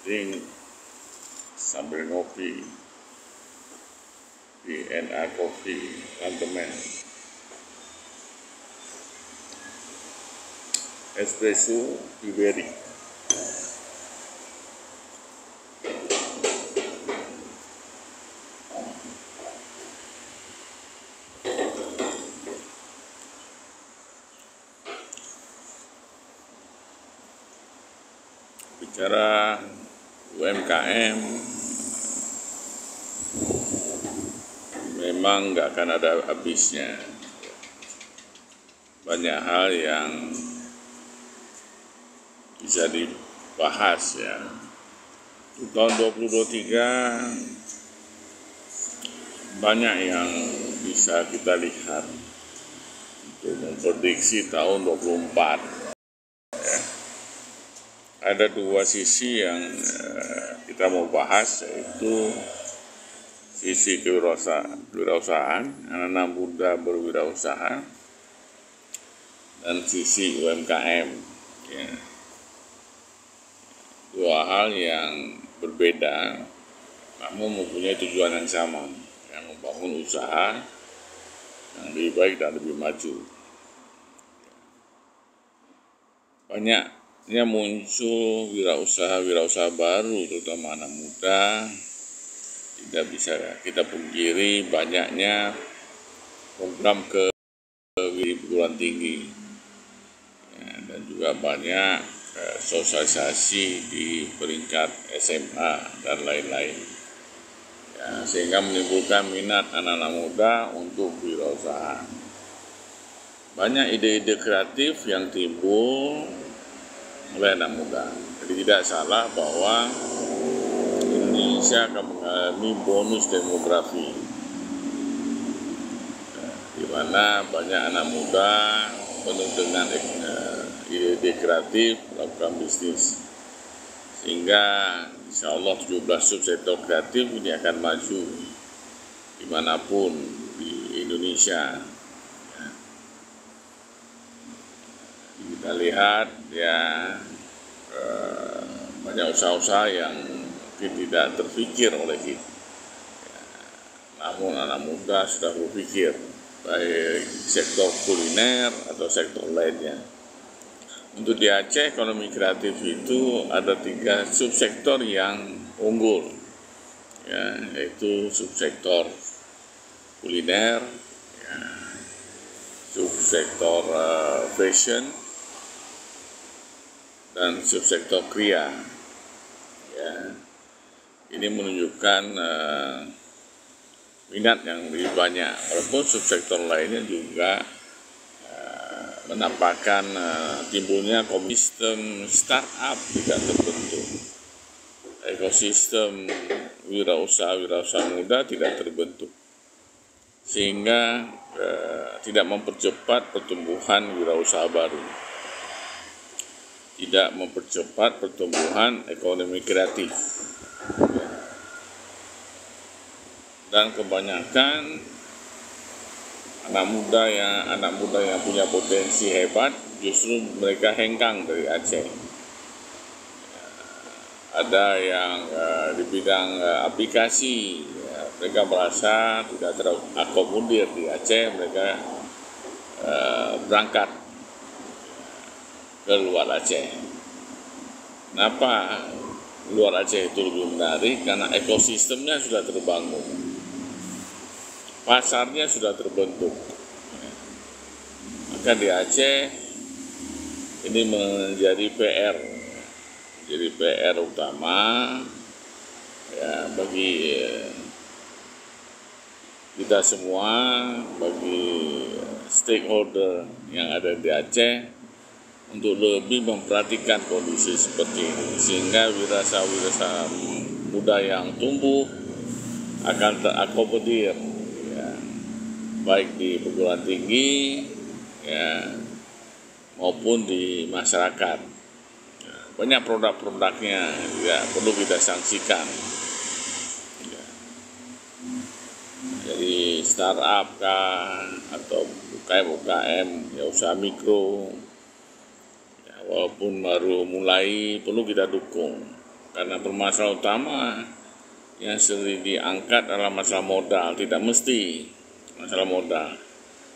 penting sambil ngopi di NA Coffee Rantemen. Espresso Iberi. Bicara UMKM, memang nggak akan ada habisnya. Banyak hal yang bisa dibahas ya. Tahun 2023 banyak yang bisa kita lihat untuk memprediksi tahun 2024. Ada dua sisi yang kita mau bahas, yaitu sisi kewirausahaan, anak-anak muda berwirausaha, dan sisi UMKM. Ya. Dua hal yang berbeda, namun mempunyai tujuan yang sama, yang membangun usaha yang lebih baik dan lebih maju. Banyaknya muncul wirausaha baru, terutama anak muda. Tidak bisa kita pungkiri banyaknya program ke perguruan tinggi ya, dan juga banyak sosialisasi di peringkat SMA dan lain-lain ya, sehingga menimbulkan minat anak-anak muda untuk wirausaha. Banyak ide-ide kreatif yang timbul oleh anak muda. Jadi tidak salah bahwa Indonesia akan mengalami bonus demografi, di mana banyak anak muda penuh dengan ide kreatif melakukan bisnis, sehingga insya Allah 17 subsektor kreatif ini akan maju dimanapun di Indonesia. Kita lihat ya banyak usaha-usaha yang mungkin tidak terpikir oleh kita. Namun anak muda sudah berpikir, baik sektor kuliner atau sektor lainnya. Untuk di Aceh, ekonomi kreatif itu ada 3 subsektor yang unggul, ya, yaitu subsektor kuliner, ya, subsektor fashion, dan subsektor kria. Ya, ini menunjukkan minat yang lebih banyak, walaupun subsektor lainnya juga menampakkan timbulnya ekosistem startup tidak terbentuk, ekosistem wirausaha muda tidak terbentuk, sehingga tidak mempercepat pertumbuhan wirausaha baru, tidak mempercepat pertumbuhan ekonomi kreatif. Dan kebanyakan anak muda yang punya potensi hebat justru mereka hengkang dari Aceh. Ada yang di bidang aplikasi, ya, mereka merasa tidak terakomodir di Aceh, mereka berangkat ke luar Aceh. Kenapa luar Aceh itu lebih menarik? Karena ekosistemnya sudah terbangun, pasarnya sudah terbentuk. Maka di Aceh ini menjadi PR utama ya bagi kita semua, bagi stakeholder yang ada di Aceh, untuk lebih memperhatikan kondisi seperti ini, sehingga wirausaha muda yang tumbuh akan terakomodir ya, baik di perguruan tinggi ya, maupun di masyarakat. Ya, banyak produk-produknya ya, perlu kita sanksikan ya. Jadi startup kah atau UKM ya, usaha mikro, walaupun baru mulai, perlu kita dukung karena permasalahan utama yang sering diangkat adalah masalah modal. Tidak mesti masalah modal,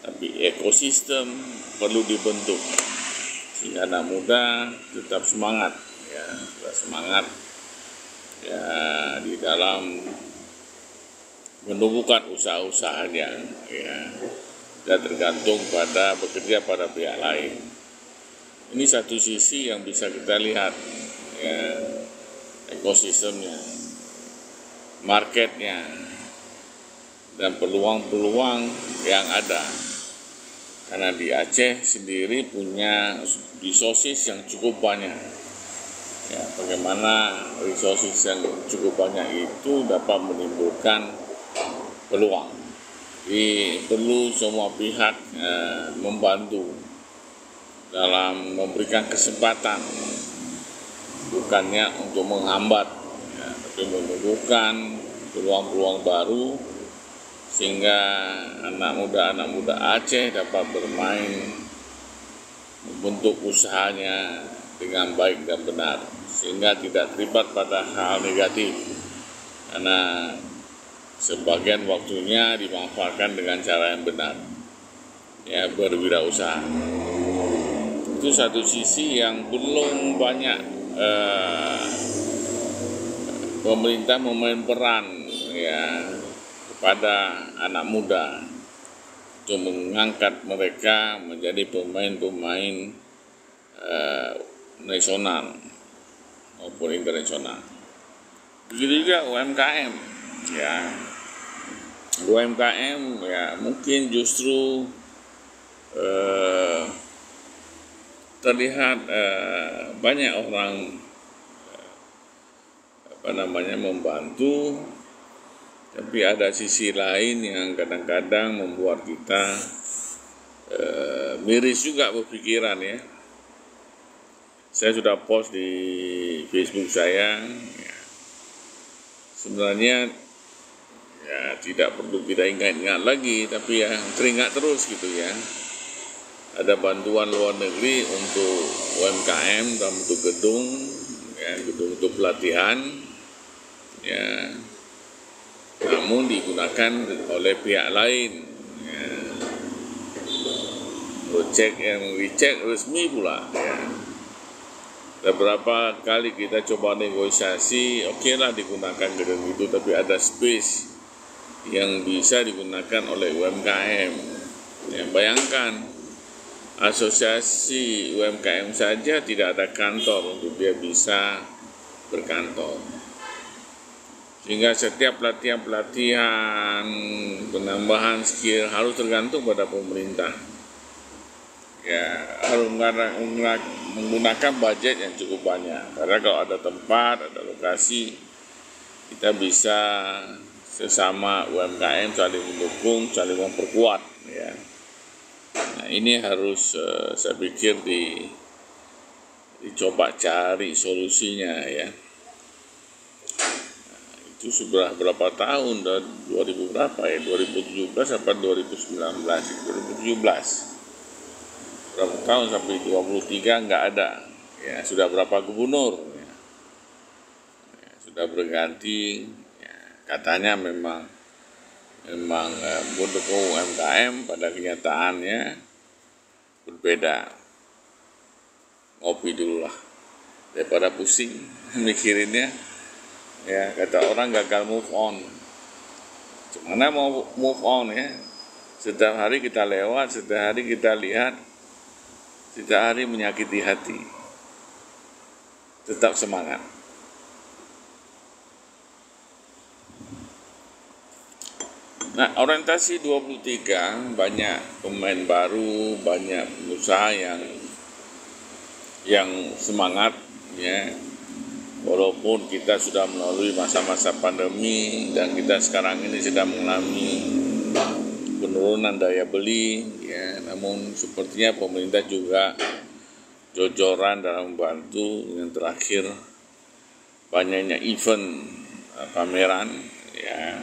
tapi ekosistem perlu dibentuk sehingga anak muda tetap semangat, ya, tetap semangat ya di dalam menumbuhkan usaha-usahanya, ya, dan tergantung pada bekerja pada pihak lain. Ini satu sisi yang bisa kita lihat, ya, ekosistemnya, marketnya, dan peluang-peluang yang ada. Karena di Aceh sendiri punya resources yang cukup banyak. Ya, bagaimana resources yang cukup banyak itu dapat menimbulkan peluang. Jadi perlu semua pihak membantu dalam memberikan kesempatan, bukannya untuk menghambat, ya, tapi menumbuhkan peluang-peluang baru sehingga anak muda Aceh dapat bermain, membentuk usahanya dengan baik dan benar, sehingga tidak terlibat pada hal negatif, karena sebagian waktunya dimanfaatkan dengan cara yang benar, ya, berwirausaha. Itu satu sisi yang belum banyak pemerintah memain peran, ya, kepada anak muda untuk mengangkat mereka menjadi pemain-pemain nasional maupun internasional. Begitu juga UMKM, ya. UMKM ya mungkin justru terlihat banyak orang membantu, tapi ada sisi lain yang kadang-kadang membuat kita miris juga berpikiran, ya. Saya sudah post di Facebook saya, ya. Sebenarnya ya tidak perlu kita ingat-ingat lagi, tapi ya teringat terus gitu, ya. Ada bantuan luar negeri untuk UMKM dalam bentuk gedung, ya, gedung untuk pelatihan, ya, namun digunakan oleh pihak lain, ya. Proyek yang dicek resmi pula, ya. Beberapa kali kita coba negosiasi, oke lah digunakan gedung itu, tapi ada space yang bisa digunakan oleh UMKM. Ya, bayangkan, asosiasi UMKM saja tidak ada kantor untuk dia bisa berkantor. Sehingga setiap pelatihan-pelatihan, penambahan skill harus tergantung pada pemerintah. Ya, harus menggunakan budget yang cukup banyak. Karena kalau ada tempat, ada lokasi, kita bisa sesama UMKM saling mendukung, saling memperkuat, ya. Nah, ini harus saya pikir dicoba cari solusinya, ya. Nah, itu sudah berapa tahun, 2000 berapa ya, 2017 atau 2019, 2017. Berapa tahun sampai 23 nggak ada, ya. Sudah berapa gubernur, ya. Ya, sudah berganti, ya. Katanya memang mendukung UMKM, pada kenyataannya berbeda. Ngopi dulu lah daripada pusing mikirinnya, ya. Kata orang gagal move on, gimana mau move on, ya. Setiap hari kita lewat, setiap hari kita lihat, setiap hari menyakiti hati. Tetap semangat. Nah, orientasi 23 banyak pemain baru, banyak pengusaha yang semangat, ya. Walaupun kita sudah melalui masa-masa pandemi dan kita sekarang ini sedang mengalami penurunan daya beli, ya, namun sepertinya pemerintah juga jor-joran dalam membantu. Yang terakhir banyaknya event pameran, ya,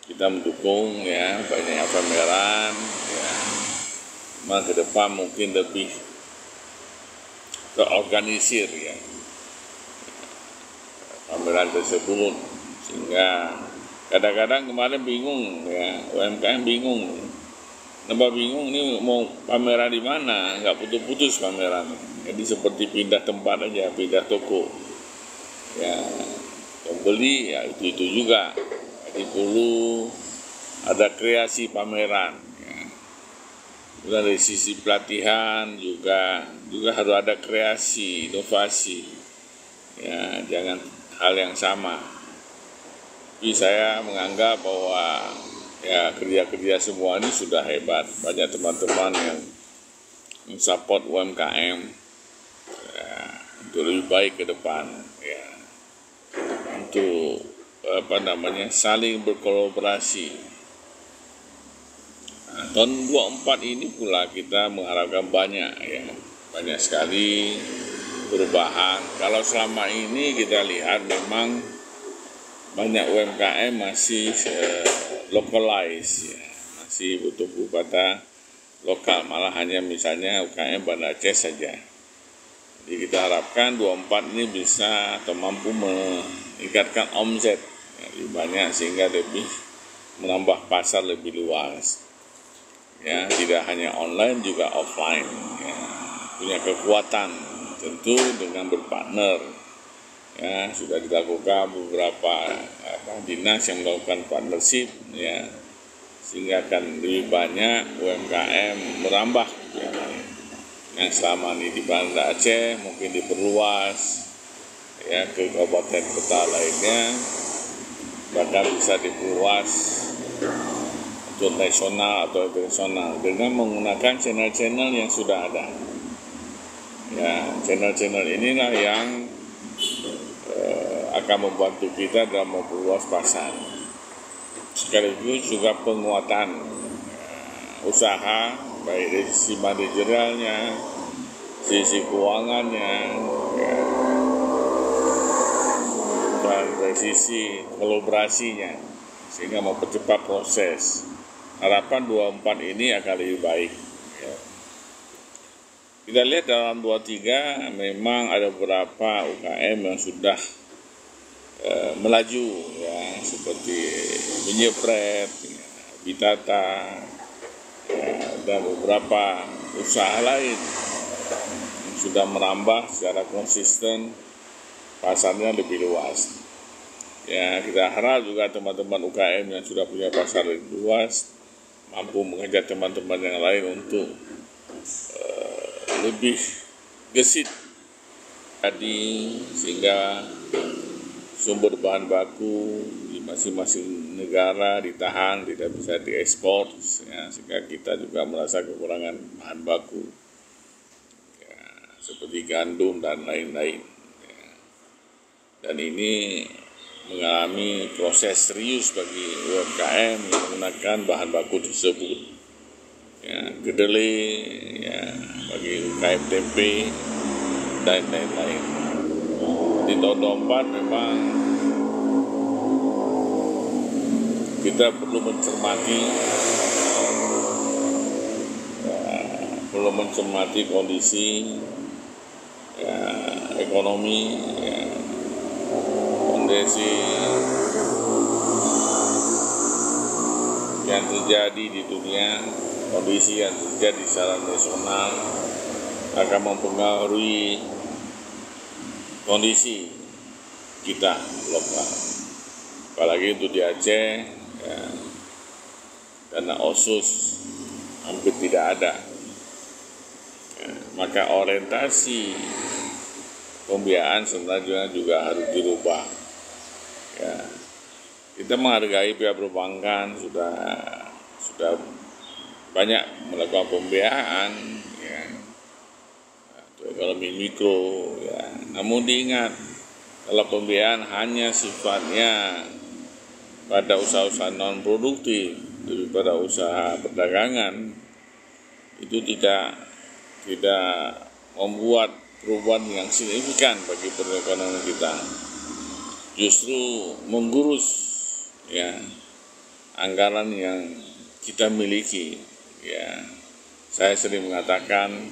kita mendukung, ya, banyaknya pameran, ya. Memang ke depan mungkin lebih terorganisir, ya. pameran tersebut, sehingga kadang-kadang kemarin bingung ya, UMKM bingung. Kenapa bingung, ini mau pameran di mana? Nggak putus-putus pameran. Jadi seperti pindah tempat aja, pindah toko. Ya, pembeli ya itu juga. Jadi perlu ada kreasi pameran. Ya. Dari sisi pelatihan juga harus ada kreasi, inovasi. Ya, jangan hal yang sama. Tapi saya menganggap bahwa ya kerja-kerja semua ini sudah hebat. Banyak teman-teman yang mensupport UMKM ya, untuk lebih baik ke depan ya, untuk saling berkolaborasi. Nah, tahun 24 ini pula kita mengharapkan banyak sekali perubahan. Kalau selama ini kita lihat memang banyak UMKM masih localize ya, masih butuh pada lokal, malah hanya misalnya UMKM Banda Aceh saja. Jadi kita harapkan 24 ini bisa atau mampu meningkatkan omset ya, lebih banyak sehingga lebih menambah pasar lebih luas. Ya, tidak hanya online juga offline. Ya, punya kekuatan tentu dengan berpartner. Ya, sudah dilakukan beberapa dinas yang melakukan partnership ya, sehingga akan lebih banyak UMKM merambah ya, yang selama ini di Banda Aceh mungkin diperluas ya ke kabupaten kota lainnya, bahkan bisa diperluas untuk nasional atau internasional dengan menggunakan channel-channel yang sudah ada. Ya, channel-channel inilah yang akan membantu kita dalam memperluas pasar. Sekaligus juga penguatan usaha baik dari sisi manajerialnya, sisi keuangannya, ya, dan dari sisi kolaborasinya, sehingga mempercepat proses. Harapan 24 ini akan lebih baik. Ya. Kita lihat dalam 23 memang ada beberapa UKM yang sudah melaju ya, seperti Menyepret, ya, Bitata ya, dan beberapa usaha lain yang sudah merambah secara konsisten, pasarnya lebih luas. Ya, kita harap juga teman-teman UKM yang sudah punya pasar lebih luas mampu mengajak teman-teman yang lain untuk lebih gesit tadi, sehingga sumber bahan baku di masing-masing negara ditahan, tidak bisa diekspor ya, sehingga kita juga merasa kekurangan bahan baku ya, seperti gandum dan lain-lain ya. Dan ini mengalami proses serius bagi UMKM yang menggunakan bahan baku tersebut ya, kedelai ya, bagi UMKM tempe dan lain-lain. Di tahun 24 memang kita perlu mencermati kondisi ya, ekonomi ya, kondisi yang terjadi di dunia, kondisi yang terjadi secara nasional akan mempengaruhi kondisi kita lokal, apalagi untuk di Aceh ya, karena OSUS hampir tidak ada ya, maka orientasi pembiayaan sebenarnya juga harus dirubah ya. Kita menghargai pihak perbankan sudah banyak melakukan pembiayaan ya, untuk ekonomi mikro ya. Namun diingat, kalau pembiayaan hanya sifatnya pada usaha-usaha non produktif daripada usaha perdagangan, itu tidak membuat perubahan yang signifikan bagi perekonomian kita. Justru menggurus ya anggaran yang kita miliki ya. Saya sering mengatakan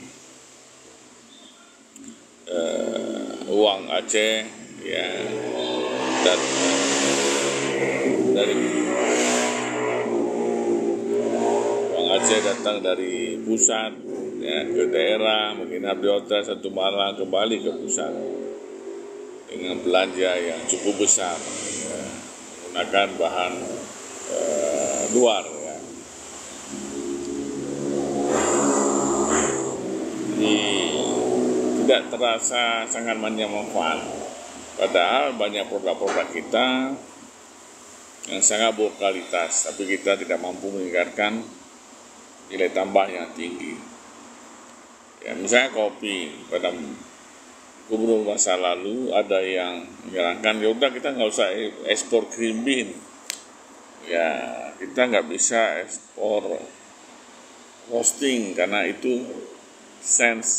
uang Aceh ya dan dari Bang Aceh datang dari pusat ya, ke daerah, menginap di hotel satu malam, kembali ke pusat dengan belanja yang cukup besar ya, menggunakan bahan luar ya. Jadi tidak terasa sangat banyak manfaat, padahal banyak produk-produk kita yang sangat berkualitas, tapi kita tidak mampu meningkatkan nilai tambah yang tinggi. Ya, misalnya kopi, pada gubernur masa lalu ada yang menyarankan, ya udah kita nggak usah ekspor green bean, ya kita nggak bisa ekspor roasting karena itu sense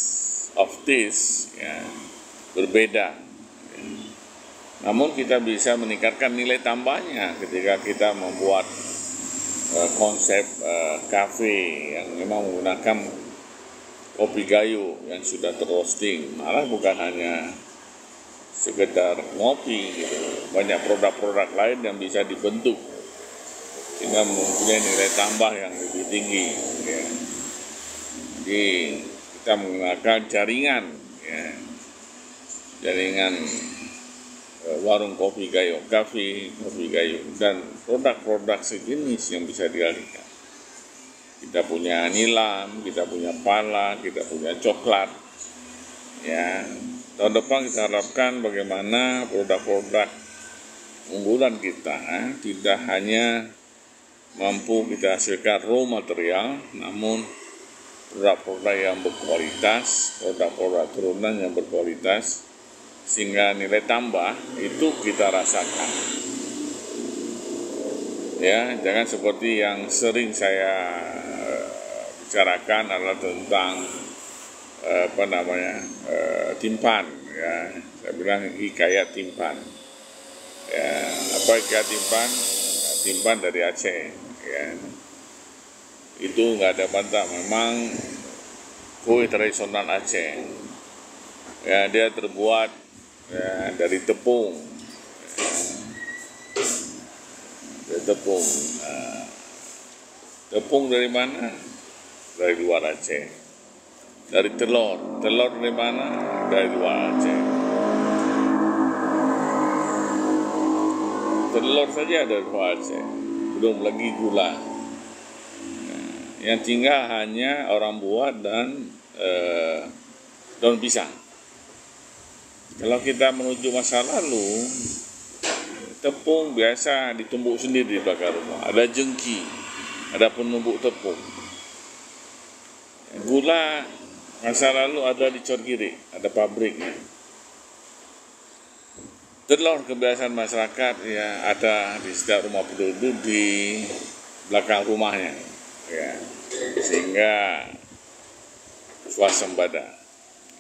of taste ya berbeda. Namun kita bisa meningkatkan nilai tambahnya ketika kita membuat konsep kafe yang memang menggunakan kopi gayo yang sudah terroasting, malah bukan hanya sekedar ngopi gitu. Banyak produk-produk lain yang bisa dibentuk sehingga mempunyai nilai tambah yang lebih tinggi ya. Jadi kita menggunakan jaringan ya, jaringan warung kopi gayo, kafe kopi gayo, dan produk-produk sejenis yang bisa dialihkan. Kita punya nilam, kita punya pala, kita punya coklat. Ya, tahun depan kita harapkan bagaimana produk-produk unggulan kita tidak hanya mampu kita hasilkan raw material, namun produk-produk yang berkualitas, produk-produk turunan yang berkualitas, sehingga nilai tambah itu kita rasakan. Ya, jangan seperti yang sering saya bicarakan adalah tentang timpan ya. Saya bilang hikayat timpan. Ya, apa hikayat timpan? Ya, timpan dari Aceh ya. Itu nggak ada bantah, memang kue tradisional Aceh. Ya, dia terbuat ya, dari tepung. Ya, dari tepung. Nah, tepung dari mana? Dari luar Aceh. Dari telur dari mana? Dari luar Aceh. Telur saja dari luar Aceh, belum lagi gula. Nah, yang tinggal hanya orang buat dan daun pisang. Kalau kita menuju masa lalu, tepung biasa ditumbuk sendiri di belakang rumah. Ada jengki, ada penumbuk tepung. Gula masa lalu ada di Corgiri, ada pabriknya. Telur kebiasaan masyarakat ya ada di setiap rumah penduduk di belakang rumahnya, ya, sehingga swasembada,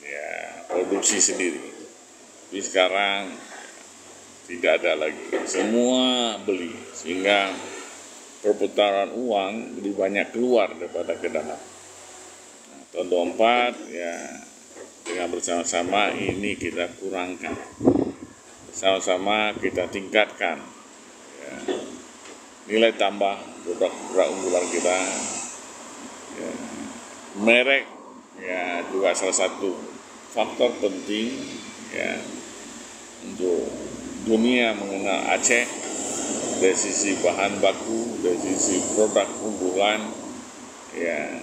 ya, produksi sendiri. Tapi sekarang tidak ada lagi, semua beli, sehingga perputaran uang lebih banyak keluar daripada ke dalam. Tahun 24 ya dengan bersama-sama ini kita kurangkan, sama-sama kita tingkatkan ya, nilai tambah produk unggulan kita ya. Merek ya juga salah satu faktor penting ya untuk dunia mengenal Aceh dari sisi bahan baku, dari sisi produk unggulan ya.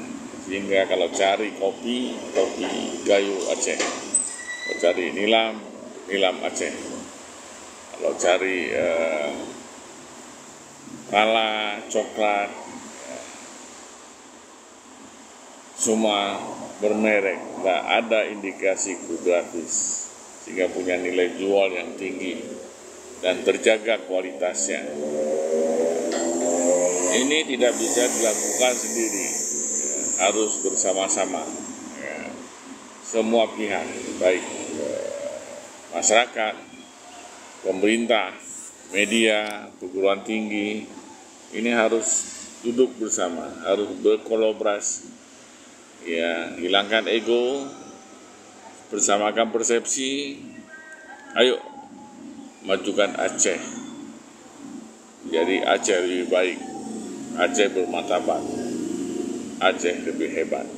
Sehingga kalau cari kopi gayo Aceh, kalau cari nilam Aceh, kalau cari pala, coklat, semua bermerek, nggak ada indikasi gratis, sehingga punya nilai jual yang tinggi dan terjaga kualitasnya. Ini tidak bisa dilakukan sendiri. Harus bersama-sama ya. Semua pihak baik masyarakat, pemerintah, media, perguruan tinggi ini harus duduk bersama, harus berkolaborasi ya, hilangkan ego, bersamakan persepsi, ayo majukan Aceh. Jadi Aceh lebih baik, Aceh bermartabat, Aceh lebih hebat.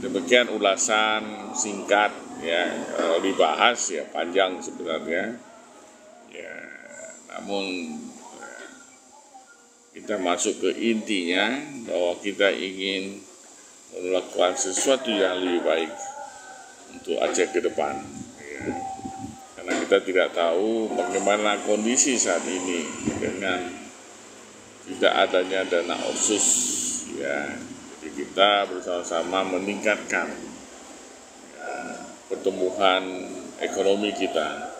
Demikian ulasan singkat ya, kalau dibahas ya panjang sebenarnya. Ya, namun kita masuk ke intinya bahwa kita ingin melakukan sesuatu yang lebih baik untuk Aceh ke depan. Ya. Karena kita tidak tahu bagaimana kondisi saat ini dengan tidak adanya dana otsus. Ya. Jadi kita bersama-sama meningkatkan pertumbuhan ekonomi kita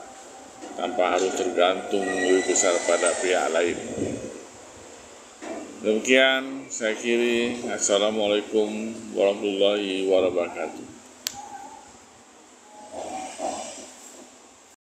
tanpa harus tergantung lebih besar pada pihak lain. Demikian saya akhiri. Assalamualaikum warahmatullahi wabarakatuh.